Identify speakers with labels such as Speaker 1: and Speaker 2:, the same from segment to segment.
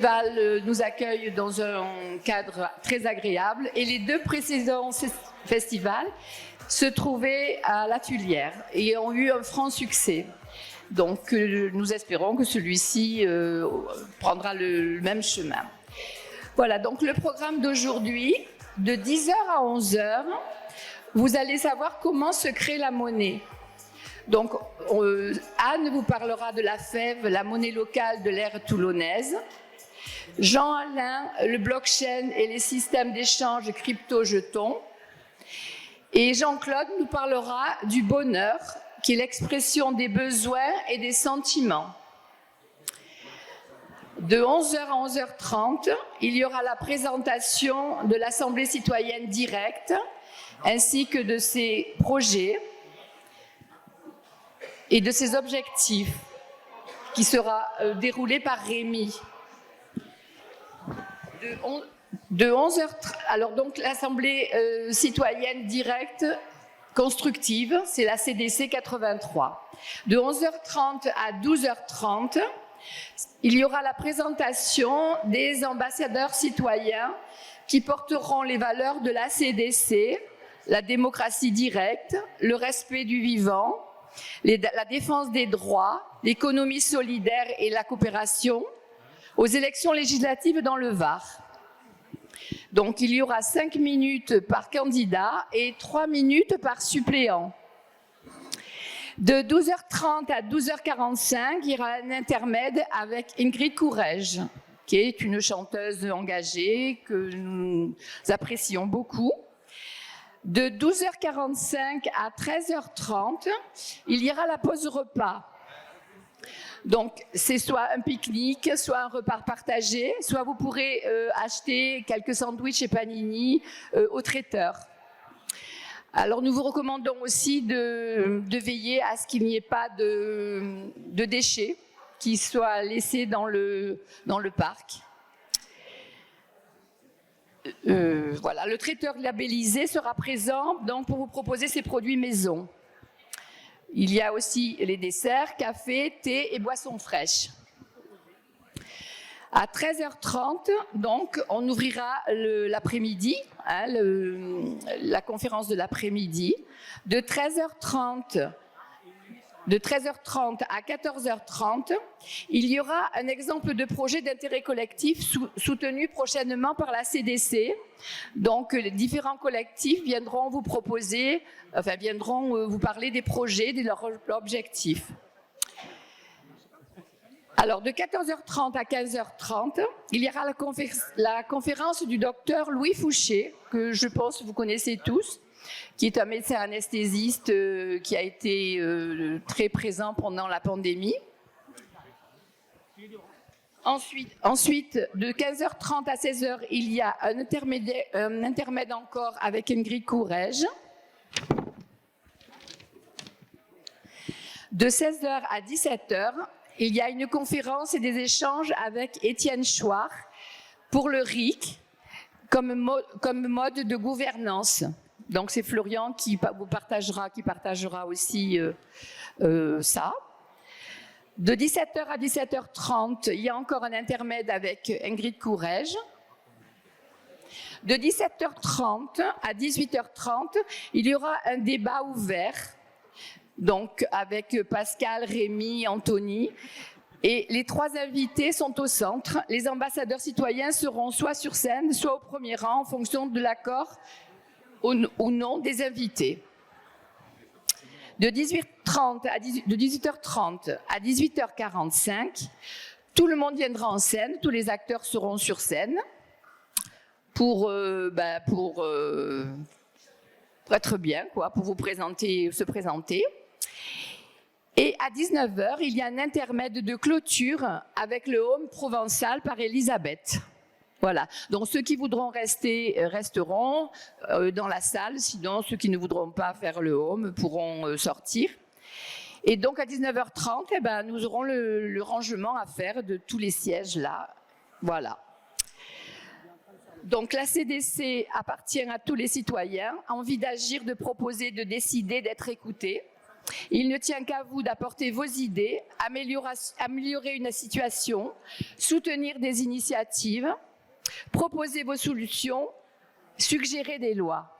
Speaker 1: festival nous accueille dans un cadre très agréable et les deux précédents festivals se trouvaient à la Tuilière et ont eu un franc succès. Donc nous espérons que celui-ci prendra le même chemin. Voilà, donc le programme d'aujourd'hui, de 10h à 11h, vous allez savoir comment se crée la monnaie. Donc Anne vous parlera de la fève, la monnaie locale de l'ère toulonnaise. Jean-Alain, le blockchain et les systèmes d'échange crypto-jetons. Et Jean-Claude nous parlera du bonheur, qui est l'expression des besoins et des sentiments. De 11h à 11h30, il y aura la présentation de l'Assemblée citoyenne directe, ainsi que de ses projets et de ses objectifs, qui sera déroulé par Rémi. De 11h, alors donc l'Assemblée citoyenne directe constructive, c'est la CDC 83. De 11h30 à 12h30, il y aura la présentation des ambassadeurs citoyens qui porteront les valeurs de la CDC, la démocratie directe, le respect du vivant, la défense des droits, l'économie solidaire et la coopération aux élections législatives dans le Var. Donc il y aura 5 minutes par candidat et 3 minutes par suppléant. De 12h30 à 12h45, il y aura un intermède avec Ingrid Courrèges, qui est une chanteuse engagée que nous apprécions beaucoup. De 12h45 à 13h30, il y aura la pause repas. Donc, c'est soit un pique-nique, soit un repas partagé, soit vous pourrez acheter quelques sandwichs et panini au traiteur. Alors, nous vous recommandons aussi de veiller à ce qu'il n'y ait pas de déchets qui soient laissés dans le parc. Voilà, le traiteur labellisé sera présent donc, pour vous proposer ses produits maison. Il y a aussi les desserts, café, thé et boissons fraîches. À 13h30, donc, on ouvrira l'après-midi, la conférence de l'après-midi. De 13h30 à 14h30, il y aura un exemple de projet d'intérêt collectif soutenu prochainement par la CDC. Donc, les différents collectifs viendront vous proposer, viendront vous parler des projets, de leurs objectifs. Alors, de 14h30 à 15h30, il y aura la conférence du docteur Louis Fouché, que je pense que vous connaissez tous, qui est un médecin anesthésiste qui a été très présent pendant la pandémie. Ensuite, de 15h30 à 16h, il y a un intermède encore avec Ingrid Courrèges. De 16h à 17h, il y a une conférence et des échanges avec Étienne Chouard pour le RIC comme mode de gouvernance. Donc c'est Florian qui partagera aussi ça. De 17h à 17h30, il y a encore un intermède avec Ingrid Courrèges. De 17h30 à 18h30, il y aura un débat ouvert, donc avec Pascal, Rémi, Anthony. Et les 3 invités sont au centre. Les ambassadeurs citoyens seront soit sur scène, soit au premier rang en fonction de l'accord ou non des invités. De 18h30 à 18h45, tout le monde viendra en scène, tous les acteurs seront sur scène pour être bien, pour vous se présenter. Et à 19h, il y a un intermède de clôture avec le home provençal par Elisabeth. Voilà, donc ceux qui voudront rester, resteront dans la salle, sinon ceux qui ne voudront pas faire le home pourront sortir. Et donc à 19h30, nous aurons le rangement à faire de tous les sièges là. Voilà. Donc la CDC appartient à tous les citoyens, envie d'agir, de proposer, de décider, d'être écoutés. Il ne tient qu'à vous d'apporter vos idées, améliorer une situation, soutenir des initiatives, proposer vos solutions, suggérer des lois.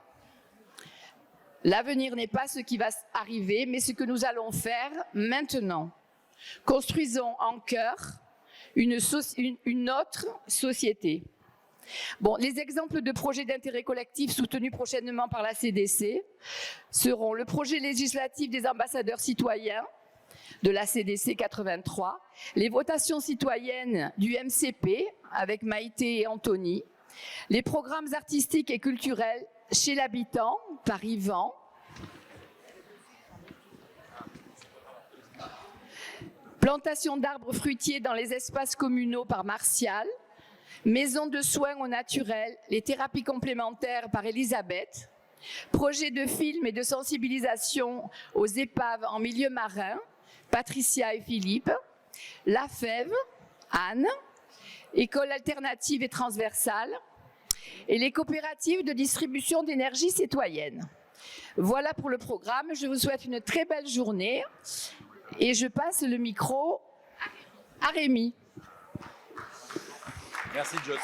Speaker 1: L'avenir n'est pas ce qui va arriver, mais ce que nous allons faire maintenant. Construisons en cœur une autre société. Bon, les exemples de projets d'intérêt collectif soutenus prochainement par la CDC seront le projet législatif des ambassadeurs citoyens de la CDC 83, les votations citoyennes du MCP avec Maïté et Anthony, les programmes artistiques et culturels chez l'habitant par Yvan, plantation d'arbres fruitiers dans les espaces communaux par Martial, maisons de soins au naturel, les thérapies complémentaires par Elisabeth, projet de film et de sensibilisation aux épaves en milieu marin, Patricia et Philippe, La Fève, Anne, école alternative et transversale, et les coopératives de distribution d'énergie citoyenne. Voilà pour le programme. Je vous souhaite une très belle journée et je passe le micro à Rémi.
Speaker 2: Merci, Joss.